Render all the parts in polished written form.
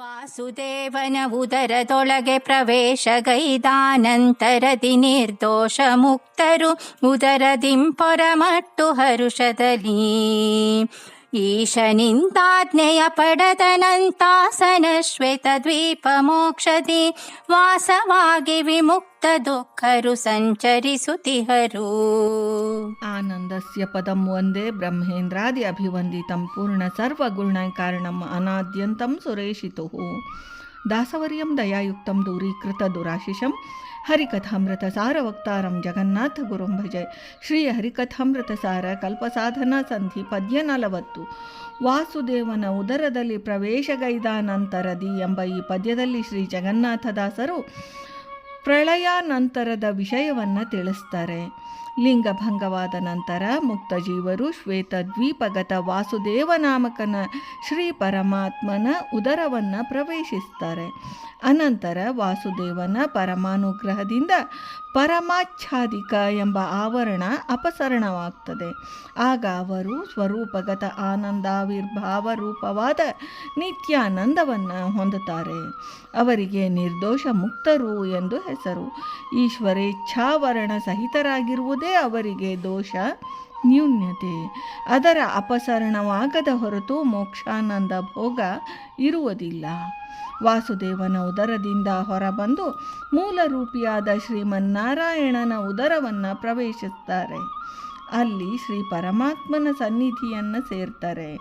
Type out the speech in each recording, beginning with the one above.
ವಾಸುದೇವನ ಉದರದೊಳಗೆ ಪ್ರವೇಶಗೈದಾನಂತರದಿ ನಿರ್ದೋಷ ಮುಕ್ತರು ಉದರದಿಂಪೊರಮಟ್ಟು ಹರುಷದಲ್ಲಿ ಈಶನಿಂದಾಜ್ಞೆಯ ಪಡೆದನಂತಾಸನ ಶ್ವೇತ ದ್ವೀಪ ಮೋಕ್ಷದಿ ವಾಸವಾಗಿ ವಿಮುಕ್ತ ದುಃಖರು ಸಂಚರಿಸುತ್ತಿಹರು. ಆನಂದಸ್ಯ ಪದಂ ವಂದೇ ಬ್ರಹ್ಮೇಂದ್ರಾದಿ ಅಭಿವಂದಿತಂ ಪೂರ್ಣ ಸರ್ವಗುಣ ಕಾರಣಂ ಅನಾದ್ಯಂತಂ ಸುರೇಶಿತುಃ ದಾಸವರ್ಯಂ ದಯಾಯುಕ್ತಂ ದೂರೀಕೃತ ದುರಾಶಿಷಂ ಹರಿಕಥಾಮೃತ ಸಾರ ವಕ್ತಾರಂ ಜಗನ್ನಾಥ ಗುರುಂ ಭಜೆ. ಶ್ರೀ ಹರಿಕಥಾಮೃತ ಸಾರ ಕಲ್ಪಸಾಧನ ಸಂಧಿ ಪದ್ಯ 40. ವಾಸುದೇವನ ಉದರದಲ್ಲಿ ಪ್ರವೇಶಗೈದಾನಂತರದಿ ಎಂಬ ಈ ಪದ್ಯದಲ್ಲಿ ಶ್ರೀ ಜಗನ್ನಾಥದಾಸರು ಪ್ರಳಯಾನಂತರದ ವಿಷಯವನ್ನು ತಿಳಿಸ್ತಾರೆ. ಲಿಂಗಭಂಗವಾದ ನಂತರ ಮುಕ್ತ ಜೀವರು ಶ್ವೇತ ದ್ವೀಪಗತ ವಾಸುದೇವ ನಾಮಕನ ಶ್ರೀ ಪರಮಾತ್ಮನ ಉದರವನ್ನು ಪ್ರವೇಶಿಸ್ತಾರೆ. ಅನಂತರ ವಾಸುದೇವನ ಪರಮಾನುಗ್ರಹದಿಂದ ಪರಮಾಚ್ಛಾದಿಕ ಎಂಬ ಆವರಣ ಅಪಸರಣವಾಗ್ತದೆ. ಆಗ ಅವರು ಸ್ವರೂಪಗತ ಆನಂದಾವಿರ್ಭಾವ ರೂಪವಾದ ನಿತ್ಯಾನಂದವನ್ನು ಹೊಂದುತ್ತಾರೆ. ಅವರಿಗೆ ನಿರ್ದೋಷ ಮುಕ್ತರು ಎಂದು ಹೆಸರು. ಈಶ್ವರೇಚ್ಛಾವರಣ ಸಹಿತರಾಗಿರುವುದೇ ಅವರಿಗೆ ದೋಷ ನ್ಯೂನ್ಯತೆ. ಅದರ ಅಪಸರಣವಾಗದ ಹೊರತು ಮೋಕ್ಷಾನಂದ ಭೋಗ ಇರುವುದಿಲ್ಲ. ವಾಸುದೇವನ ಉದರದಿಂದ ಹೊರಬಂದು ಮೂಲರೂಪಿಯಾದ ಶ್ರೀಮನ್ನಾರಾಯಣನ ಉದರವನ್ನು ಪ್ರವೇಶಿಸ್ತಾರೆ. ಅಲ್ಲಿ ಶ್ರೀ ಪರಮಾತ್ಮನ ಸನ್ನಿಧಿಯನ್ನು ಸೇರ್ತಾರೆ.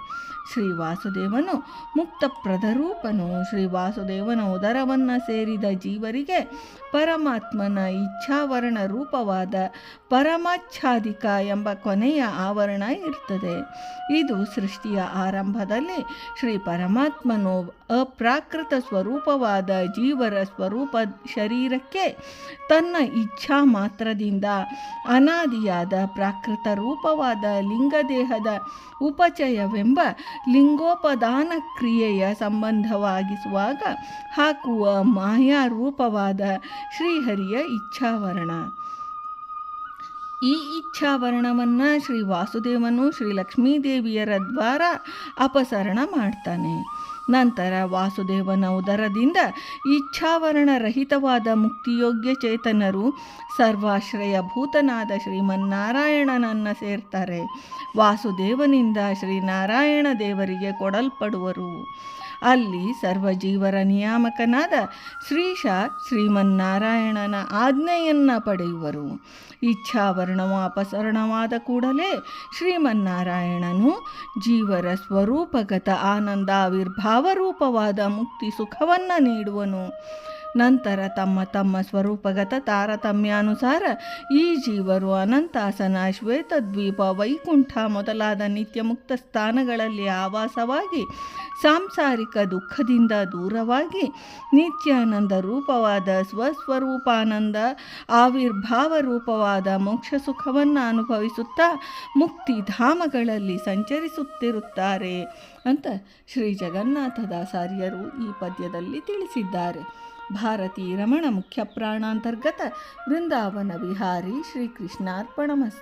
ಶ್ರೀ ವಾಸುದೇವನು ಮುಕ್ತಪ್ರದ ರೂಪನು. ಶ್ರೀ ವಾಸುದೇವನ ಉದರವನ್ನು ಸೇರಿದ ಜೀವರಿಗೆ ಪರಮಾತ್ಮನ ಇಚ್ಛಾವರಣ ರೂಪವಾದ ಪರಮಾಚ್ಛಾದಿಕ ಎಂಬ ಕೊನೆಯ ಆವರಣ ಇರ್ತದೆ. ಇದು ಸೃಷ್ಟಿಯ ಆರಂಭದಲ್ಲಿ ಶ್ರೀ ಪರಮಾತ್ಮನು ಅಪ್ರಾಕೃತ ಸ್ವರೂಪವಾದ ಜೀವರ ಸ್ವರೂಪ ಶರೀರಕ್ಕೆ ತನ್ನ ಇಚ್ಛಾ ಮಾತ್ರದಿಂದ ಅನಾದಿಯಾದ ಪ್ರಾಕೃತ ರೂಪವಾದ ಲಿಂಗದೇಹದ ಉಪಚಯವೆಂಬ ಲಿಂಗೋಪದಾನ ಕ್ರಿಯೆಯ ಸಂಬಂಧವಾಗಿಸುವಾಗ ಹಾಕುವ ಮಾಯಾರೂಪವಾದ ಶ್ರೀಹರಿಯ ಇಚ್ಛಾವರಣ. ಈ ಇಚ್ಛಾವರಣವನ್ನು ಶ್ರೀ ವಾಸುದೇವನು ಶ್ರೀ ಲಕ್ಷ್ಮೀದೇವಿಯರ ದ್ವಾರ ಅಪಸರಣ ಮಾಡ್ತಾನೆ. ನಂತರ ವಾಸುದೇವನ ಉದರದಿಂದ ಇಚ್ಛಾವರಣ ರಹಿತವಾದ ಮುಕ್ತಿಯೋಗ್ಯ ಚೇತನರು ಸರ್ವಾಶ್ರಯಭೂತನಾದ ಶ್ರೀಮನ್ನಾರಾಯಣನನ್ನು ಸೇರ್ತಾರೆ. ವಾಸುದೇವನಿಂದ ಶ್ರೀನಾರಾಯಣ ದೇವರಿಗೆ ಕೊಡಲ್ಪಡುವರು. ಅಲ್ಲಿ ಸರ್ವಜೀವರ ನಿಯಾಮಕನಾದ ಶ್ರೀಶ ಶ್ರೀಮನ್ನಾರಾಯಣನ ಆಜ್ಞೆಯನ್ನು ಪಡೆಯುವರು. ಇಚ್ಛಾವರಣವು ಅಪಸರಣವಾದ ಕೂಡಲೇ ಶ್ರೀಮನ್ನಾರಾಯಣನು ಜೀವರ ಸ್ವರೂಪಗತ ಆನಂದಾವಿರ್ಭಾವ ರೂಪವಾದ ಮುಕ್ತಿ ಸುಖವನ್ನು ನೀಡುವನು. ನಂತರ ತಮ್ಮ ತಮ್ಮ ಸ್ವರೂಪಗತ ತಾರತಮ್ಯಾನುಸಾರ ಈ ಜೀವರು ಅನಂತಾಸನ, ಶ್ವೇತದ್ವೀಪ, ವೈಕುಂಠ ಮೊದಲಾದ ನಿತ್ಯ ಮುಕ್ತ ಸ್ಥಾನಗಳಲ್ಲಿ ಆವಾಸವಾಗಿ ಸಾಂಸಾರಿಕ ದುಃಖದಿಂದ ದೂರವಾಗಿ ನಿತ್ಯಾನಂದ ರೂಪವಾದ ಸ್ವಸ್ವರೂಪಾನಂದ ಆವಿರ್ಭಾವ ರೂಪವಾದ ಮೋಕ್ಷ ಸುಖವನ್ನು ಅನುಭವಿಸುತ್ತಾ ಮುಕ್ತಿಧಾಮಗಳಲ್ಲಿ ಸಂಚರಿಸುತ್ತಿರುತ್ತಾರೆ ಅಂತ ಶ್ರೀ ಜಗನ್ನಾಥದಾಸಾರ್ಯರು ಈ ಪದ್ಯದಲ್ಲಿ ತಿಳಿಸಿದ್ದಾರೆ. ಭಾರತೀ ರಮಣ ಮುಖ್ಯ ಪ್ರಾಣಾಂತರ್ಗತ ವೃಂದಾವನ ವಿಹಾರಿ ಶ್ರೀಕೃಷ್ಣಾರ್ಪಣಮಸ್ತು.